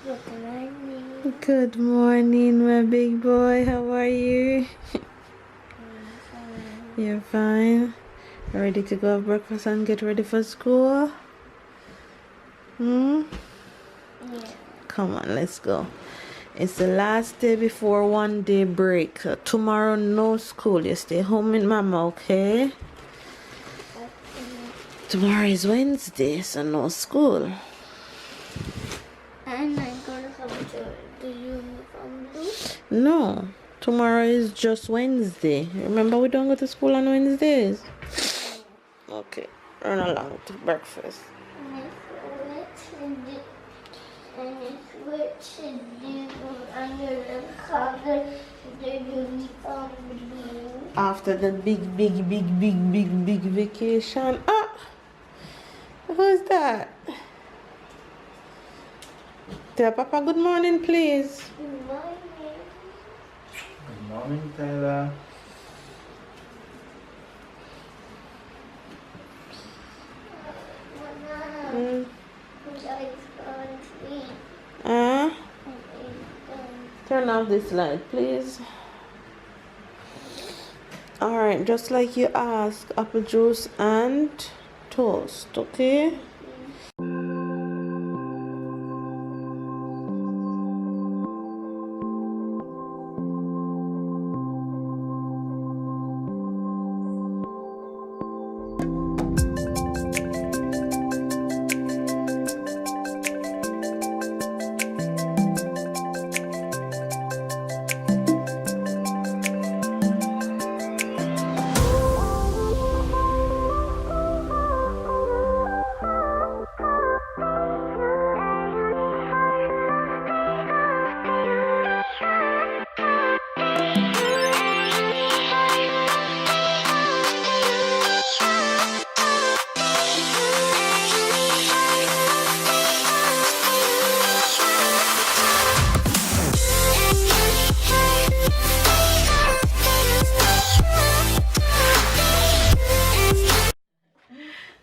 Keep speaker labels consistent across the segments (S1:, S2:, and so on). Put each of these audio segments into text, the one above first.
S1: Good morning.
S2: Good morning, my big boy. How are you? You're fine? Ready to go have breakfast and get ready for school?
S1: Yeah.
S2: Come on, let's go. It's the last day before 1 day break. Tomorrow, no school. You stay home with mama, okay? Tomorrow is Wednesday, so no school.
S1: And I'm gonna come to the uniform too.
S2: No, tomorrow is just Wednesday. Remember, we don't go to school on Wednesdays. Okay, run along to breakfast.
S1: And it's what to do under the cover the uniform blue.
S2: After the big vacation. Ah, who's that? Tell Papa good morning, please.
S1: Good morning.
S3: Good morning, Tyler.
S2: Mm.
S1: Sleep.
S2: Turn off this light, please. Alright, just like you asked, apple juice and toast, okay?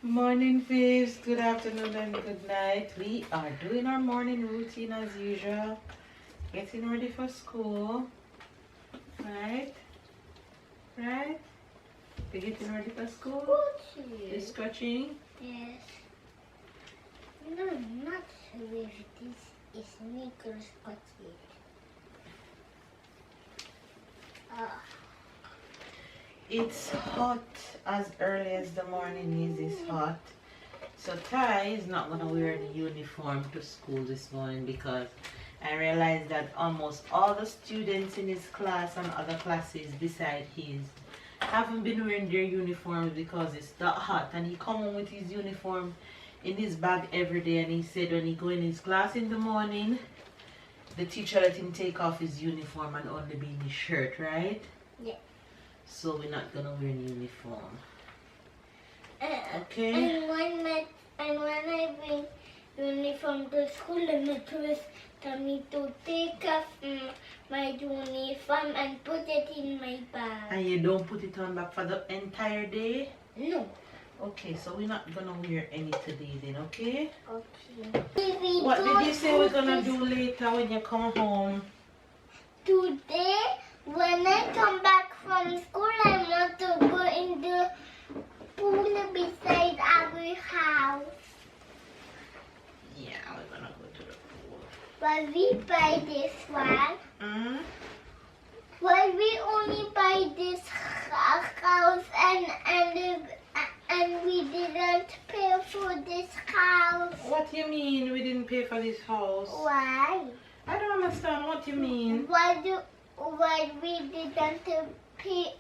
S2: Morning, faves. Good afternoon and good night. We are doing our morning routine as usual. Getting ready for school. Right? Right? We're getting ready for school. You're scratching?
S1: Yes. No, not with this is sneakers scotches.
S2: It's hot as early as the morning is. It's hot. So Ty is not going to wear the uniform to school this morning because I realized that almost all the students in his class and other classes beside his haven't been wearing their uniforms because it's that hot. And he come home with his uniform in his bag every day, and he said when he go in his class in the morning, the teacher let him take off his uniform and only be in his shirt, right?
S1: Yeah.
S2: So we're not gonna wear a uniform. Okay.
S1: And when I bring uniform to school, the mistress tell me to take off my uniform and put it in my bag.
S2: And you don't put it on back for the entire day?
S1: No.
S2: Okay, so we're not gonna wear any today then, okay?
S1: Okay.
S2: What did you say we're gonna do later when you come home?
S1: Today, when I come back from school, I want to go in the pool beside our house.
S2: Yeah, we're gonna go to the pool.
S1: But we buy this one. But we only buy this house and we didn't pay for this house.
S2: What do you mean we didn't pay for this house?
S1: Why?
S2: I don't understand what you mean.
S1: Why we didn't pay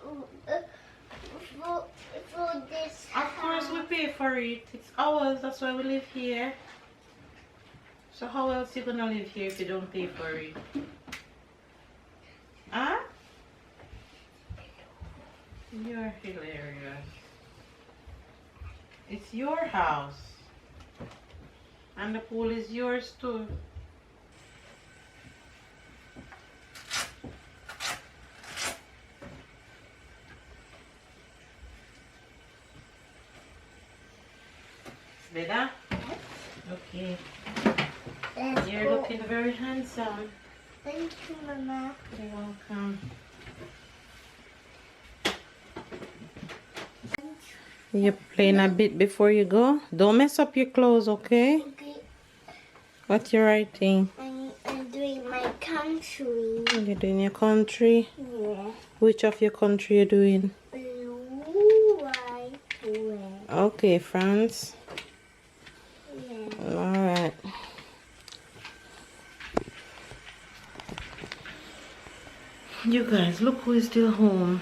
S1: for this
S2: Of course we pay for it. It's ours, that's why we live here. So how else you gonna live here if you don't pay for it? Huh? You're hilarious. It's your house. And the pool is yours too. Better? Okay.
S1: Let's
S2: You're
S1: go.
S2: looking very handsome.
S1: Thank you, Mama.
S2: You're welcome. You're playing a bit before you go. Don't mess up your clothes, okay?
S1: Okay.
S2: What you writing?
S1: I'm doing my country.
S2: You're doing your country.
S1: Yeah.
S2: Which of your country you doing?
S1: Blue, white, red.
S2: Okay, France.
S1: Yeah.
S2: All right. You guys, look who is still home.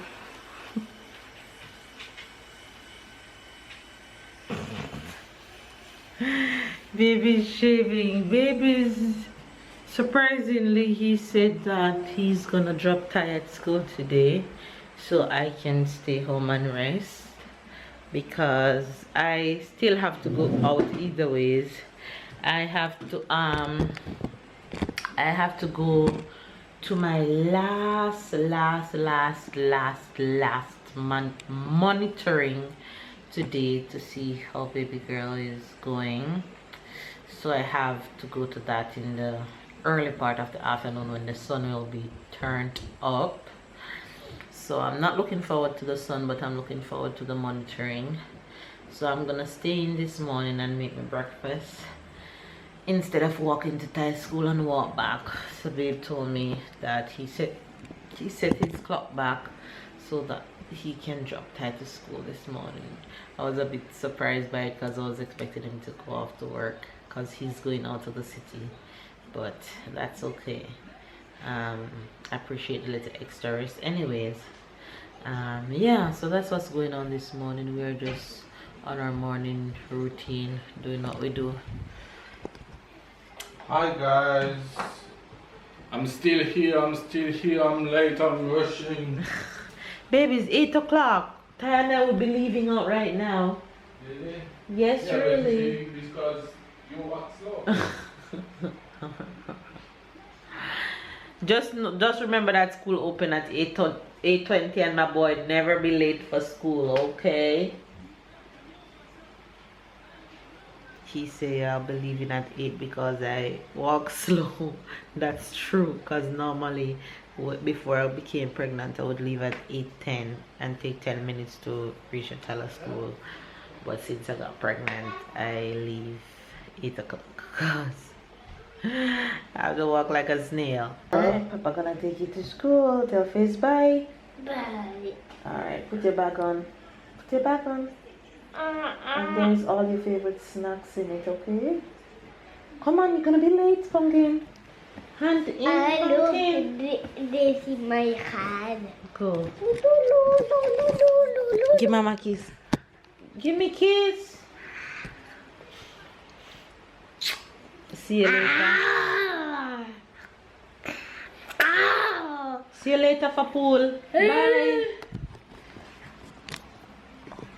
S2: Baby's shaving. Baby's surprisingly, he said that he's gonna drop Ty at school today so I can stay home and rest, because I still have to go out either ways. I have to go to my last month monitoring today to see how baby girl is going. So I have to go to that in the early part of the afternoon when the sun will be turned up. So I'm not looking forward to the sun, but I'm looking forward to the monitoring. So I'm gonna stay in this morning and make my breakfast instead of walking to Thai school and walk back. So babe told me that he set his clock back so that he can drop Thai to school this morning. I was a bit surprised by it because I was expecting him to go off to work because he's going out of the city, but that's okay. I appreciate the little extra rest anyways. Yeah, so that's what's going on this morning. We're just on our morning routine, doing what we do.
S3: Hi guys. I'm still here, I'm late, I'm rushing.
S2: Baby, it's 8 o'clock. Tayana will be leaving out right now.
S3: Really?
S2: Yes,
S3: Yeah,
S2: really.
S3: because you walk slow.
S2: Just remember that school open at 8:20 and my boy never be late for school, okay? He say I'll be leaving at 8 because I walk slow. That's true, because normally before I became pregnant I would leave at 8:10 and take 10 minutes to reach a Tala school. But since I got pregnant, I leave 8 o'clock because I have to walk like a snail. Alright, Papa gonna take you to school. Tell face bye.
S1: Bye.
S2: Alright, put your bag on. Put your bag on. And there's all your favorite snacks in it, okay? Come on, you're gonna be late, Pumpkin. Hand in, Pumpkin.
S1: This is my hand.
S2: Go. Give Mama a kiss. Give me a kiss. See you later. See you later for pool. Bye.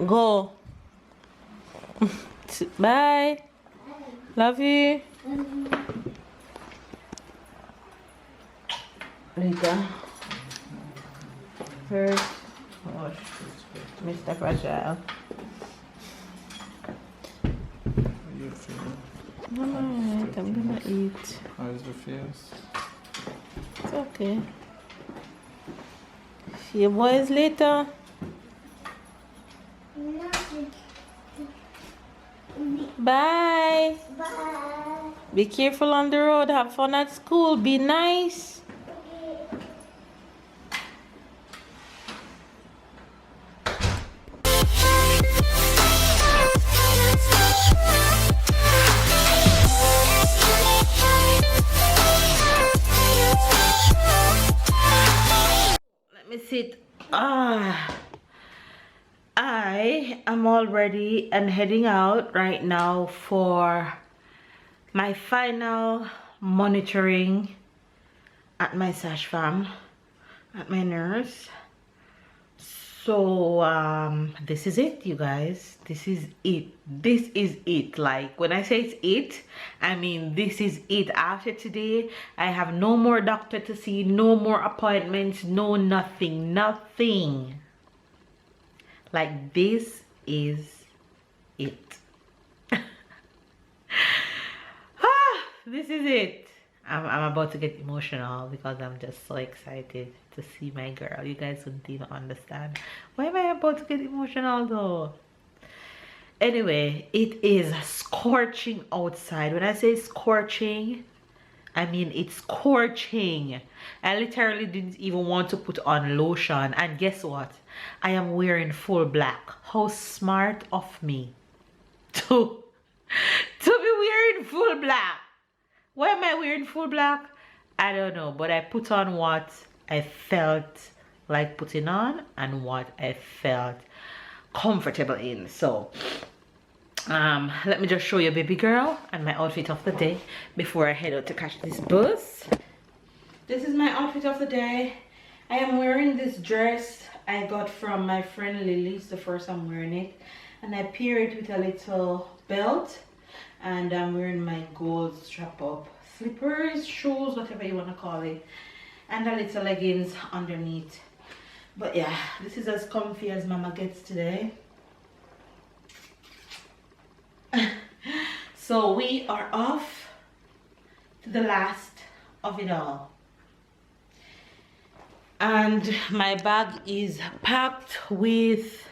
S2: Go. Bye. Love you. Later. First, wash Mr. Fragile.
S3: You feel?
S2: Alright, I'm gonna eat.
S3: How's the feels?
S2: It's okay. See you boys later. Bye.
S1: Bye.
S2: Be careful on the road. Have fun at school. Be nice. Let me sit. I am all ready and heading out right now for my final monitoring at my Sash Fam, at my nurse. So this is it, you guys. This is it. This is it. Like, when I say it's it, I mean this is it. After today, I have no more doctor to see, no more appointments, no nothing. Like, this is it. this is it. I'm about to get emotional because I'm just so excited to see my girl. You guys wouldn't even understand. Why am I about to get emotional though? Anyway, it is scorching outside. When I say scorching, I mean it's scorching. I literally didn't even want to put on lotion. And guess what? I am wearing full black. How smart of me to be wearing full black. Why am I wearing full black? I don't know, but I put on what I felt like putting on and what I felt comfortable in. So let me just show you baby girl and my outfit of the day before I head out to catch this bus. This is my outfit of the day. I am wearing this dress I got from my friend Lily. It's the first I'm wearing it, and I pair it with a little belt, and I'm wearing my gold strap up slippers, shoes, whatever you want to call it, and a little leggings underneath. But yeah, this is as comfy as mama gets today. So we are off to the last of it all, and my bag is packed with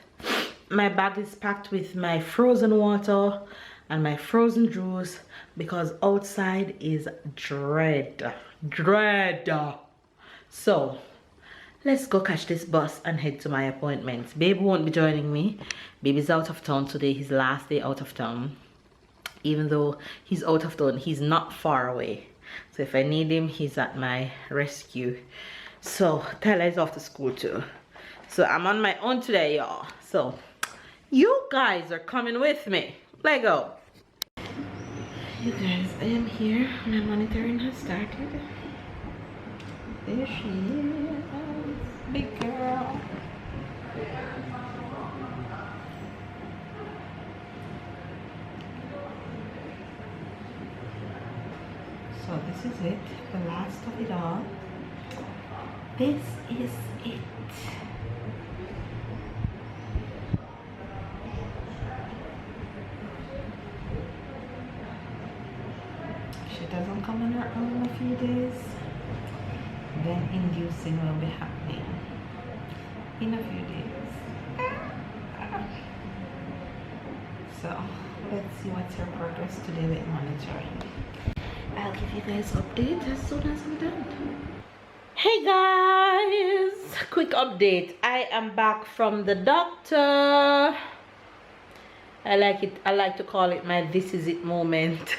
S2: my frozen water and my frozen juice because outside is dread. So let's go catch this bus and head to my appointments. Baby won't be joining me. Baby's out of town today, his last day out of town. Even though he's out of town, he's not far away, so if I need him, he's at my rescue. So Tyler is off to school too, so I'm on my own today, y'all. So you guys are coming with me. Let go. You guys, I am here. My monitoring has started. There she is, big girl. So this is it, the last of it all. This is it. If she doesn't come on her own in a few days, then inducing will be happening in a few days. So let's see what's her progress today with monitoring. I'll give you guys update as soon as I'm done. Hey guys, quick update. I am back from the doctor. I like to call it my this is it moment.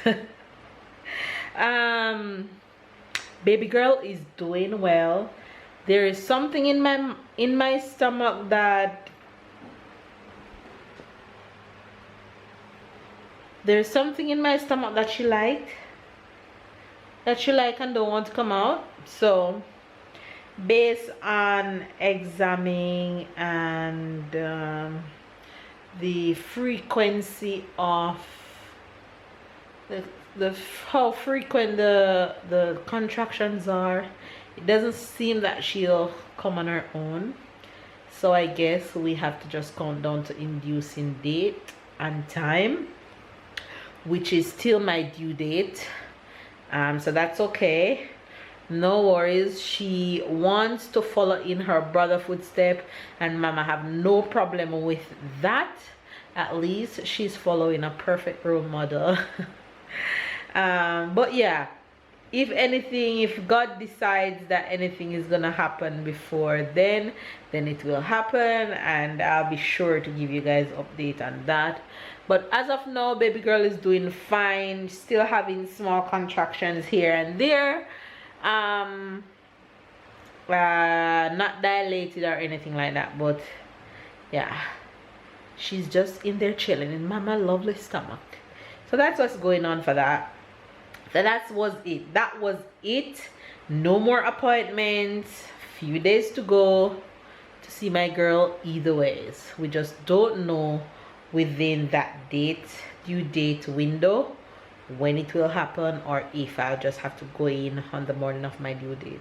S2: Baby girl is doing well. There is something in my stomach that she liked and don't want to come out. So based on examining and the frequency of how frequent the contractions are, it doesn't seem that she'll come on her own. So I guess we have to just count down to inducing date and time, which is still my due date. So that's okay, no worries. She wants to follow in her brother footstep, and mama have no problem with that. At least she's following a perfect role model. But yeah, if anything, if God decides that anything is gonna happen before then it will happen, and I'll be sure to give you guys update on that. But as of now, baby girl is doing fine, still having small contractions here and there, not dilated or anything like that, but yeah, she's just in there chilling in mama lovely stomach. So that's what's going on for that. So that was it. No more appointments, few days to go to see my girl. Either ways, we just don't know within that due date window when it will happen, or if I'll just have to go in on the morning of my due date.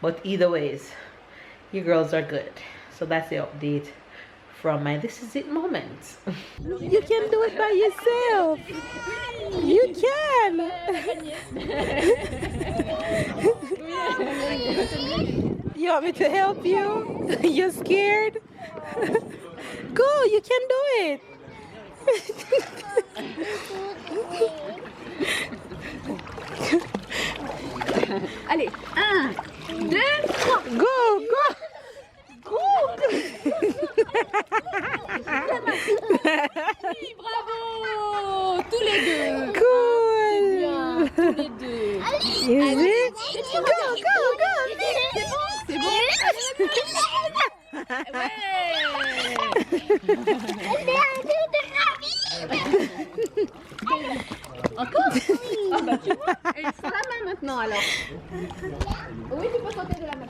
S2: But either ways, you girls are good. So that's the update from my This Is It moment. You can do it by yourself. You can. You want me to help you? You're scared? Go, you can do it.
S4: Allez, 1, 2, 3.
S2: Go, go. Go.
S4: Oui, bravo. Tous les deux.
S2: Cool.
S4: Bien, tous les deux.
S2: Is it? Go, go, go.
S4: C'est bon. Ouais. Encore? Ah bah tu vois, elle est sur la main maintenant alors. Oui, tu peux sauter de la main.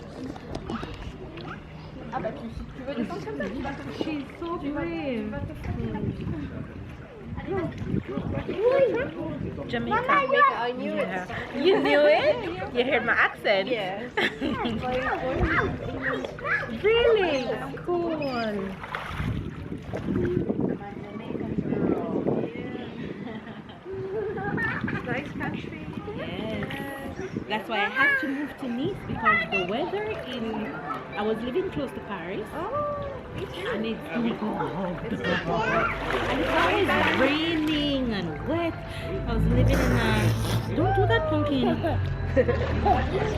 S4: Ah bah si tu veux descendre comme ça, tu vas te
S2: She's so brave. Jamaica.
S4: I knew it.
S2: You knew it? You heard my accent?
S4: Yes.
S2: Really? Cool.
S4: Nice country.
S2: Yes. That's why I had to move to Nice because the weather in... I was living close to Paris.
S4: Oh,
S2: And it's and it's always raining and wet. I was living in a... Don't do that, pumpkin.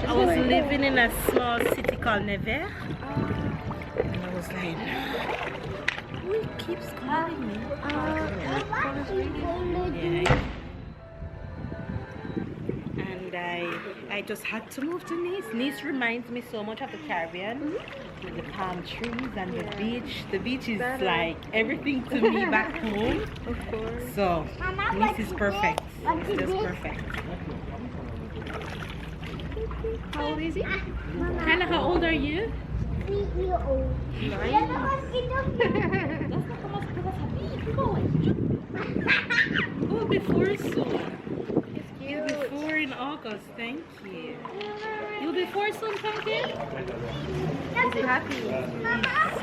S2: I was living in a small city called Nevers. And I was like, who keeps calling me? Yeah. And I just had to move to Nice. Nice reminds me so much of the Caribbean. With the palm trees and the beach. The beach is like everything to me back home.
S4: of course.
S2: So, Nice is perfect. It's just perfect.
S4: How old is he?
S2: Hannah, how old are you?
S1: 3 years
S2: Oh, before soon. You'll be 4 in August. Thank you. You'll be 4 soon, pumpkin?
S4: Is he happy?
S2: He's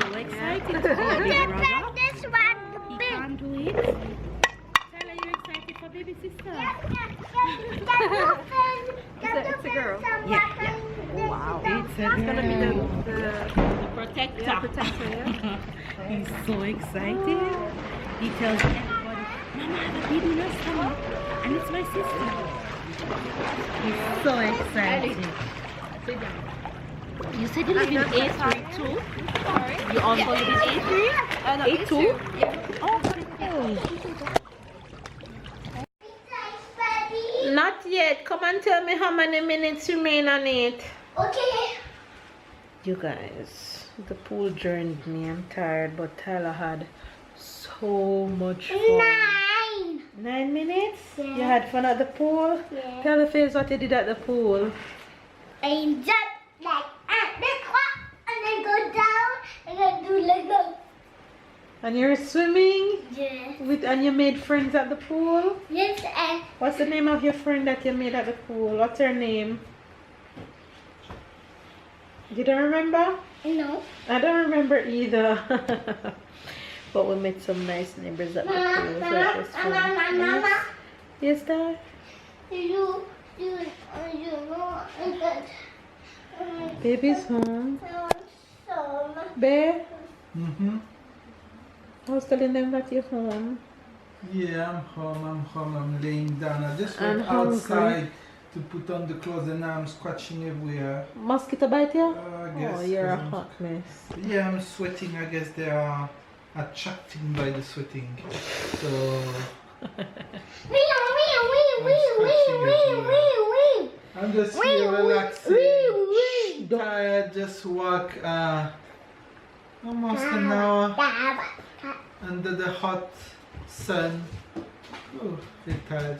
S2: so excited to be a big brother. He can't wait. Tell her you're excited for baby sister.
S4: It's a girl.
S2: Yeah.
S4: Wow.
S2: It's
S4: Gonna be the
S2: protector.
S4: yeah, protector, yeah.
S2: He's so excited. He tells everybody, Mama, I have a baby in her stomach. And it's my sister. He's so excited.
S4: Sit down.
S2: You said you live in A3 too?
S4: Sorry.
S2: You also live in A3?
S4: No,
S2: A2?
S4: Yeah.
S2: Oh, not yet. Come and tell me how many minutes remain on it.
S1: Okay.
S2: You guys, the pool drained me. I'm tired, but Tyler had so much fun. 9 minutes?
S1: Yeah.
S2: You had fun at the pool?
S1: Yeah.
S2: Tell the face what you did at the pool.
S1: I jump like this one, and then go down, and then do like that.
S2: And you're swimming?
S1: Yes.
S2: And you made friends at the pool?
S1: Yes, and
S2: What's the name of your friend that you made at the pool? What's her name? You don't remember?
S1: no.
S2: I don't remember either. But we met some nice neighbors at the pool. So it was fun.
S1: Mama.
S2: Yes, Dad?
S1: You know that.
S2: Baby's home.
S1: Some.
S2: Bear?
S3: Mm-hmm.
S2: I was telling them that you're home.
S3: Yeah, I'm home, I'm laying down. I just
S2: I'm
S3: went
S2: hungry.
S3: outside to put on the clothes and now I'm scratching everywhere.
S2: Mosquito bite you?
S3: I guess.
S2: Oh, you're a
S3: 'cause
S2: hot mess.
S3: yeah, I'm sweating. I guess they are attracting by the sweating. So, I'm just here relaxing. Tired, just walk almost an hour under the hot sun. Oh, we're tired,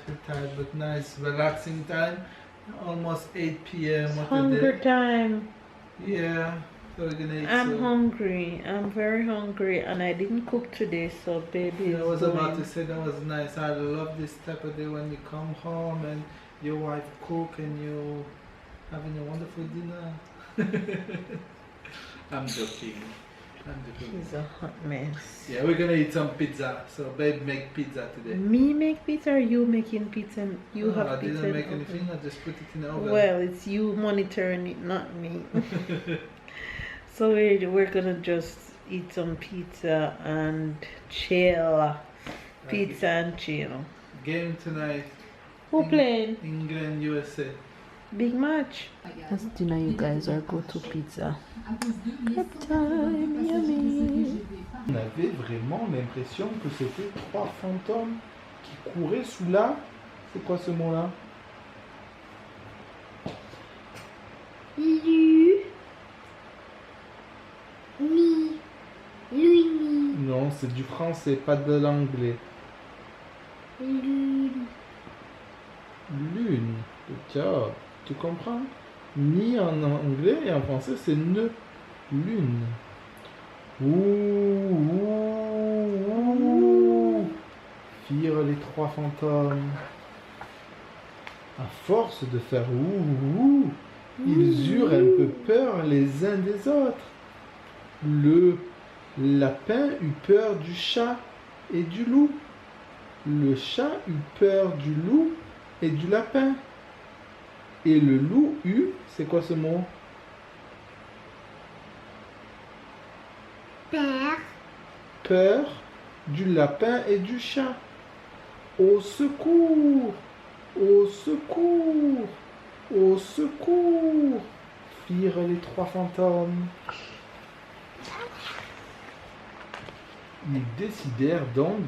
S3: but nice, relaxing time. Almost 8 p.m. What a
S2: Hunger
S3: day.
S2: time.
S3: Yeah, so we're gonna eat
S2: I'm
S3: soon.
S2: hungry. I'm very hungry, and I didn't cook today, so baby.
S3: Yeah, I
S2: is
S3: was about
S2: going.
S3: to say that was nice. I love this type of day when you come home and your wife cook and you having a wonderful dinner. I'm joking.
S2: He's a hot mess.
S3: Yeah, we're gonna eat some pizza. So babe make pizza today.
S2: Me make pizza or you making pizza? And you have
S3: I
S2: pizza.
S3: didn't make
S2: in the
S3: anything,
S2: oven?
S3: I just put it in the oven.
S2: Well, it's you monitoring it, not me. So we're gonna just eat some pizza and chill. Pizza and chill.
S3: Game tonight.
S2: Who playing?
S3: England, USA.
S2: Big match. That's dinner, you guys, or go to pizza. Good time, yummy.
S3: On avait vraiment l'impression que c'était 3 fantômes qui couraient sous la... C'est quoi ce mot-là?
S1: Lui.
S3: Non, c'est du français, pas de l'anglais.
S1: Lune.
S3: Lune. Tiens, tu comprends? Ni en anglais et en français, c'est ne. Lune. Ouh, ouh, ouh. Firent les 3 fantômes. À force de faire ouh, ouh, ils eurent un peu peur les uns des autres. Le lapin eut peur du chat et du loup. Le chat eut peur du loup et du lapin. Et le loup eut, c'est quoi ce mot?
S1: Père.
S3: Peur du lapin et du chat. Au secours! Au secours! Au secours! Firent les 3 fantômes. Ils décidèrent donc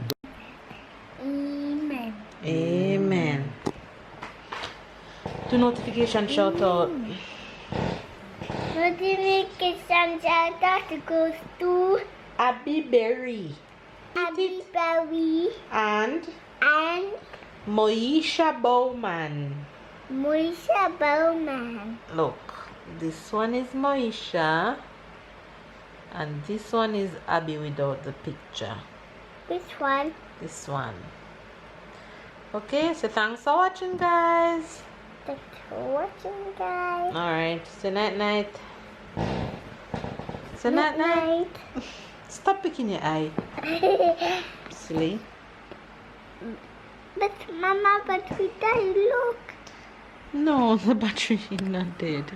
S1: Amen.
S2: Amen. The notification shout out.
S1: Notification shout out goes to
S2: Abby Berry
S1: Abby Berry
S2: and
S1: and
S2: Moisha Bowman.
S1: Moisha Bowman.
S2: Look, this one is Moisha and this one is Abby without the picture.
S1: Which one?
S2: This one. Okay, so thanks for watching, guys.
S1: Thanks for watching, guys.
S2: Alright, so night. So night. Stop picking your eye. Silly.
S1: But Mama, but we died, look.
S2: No, the battery is not dead.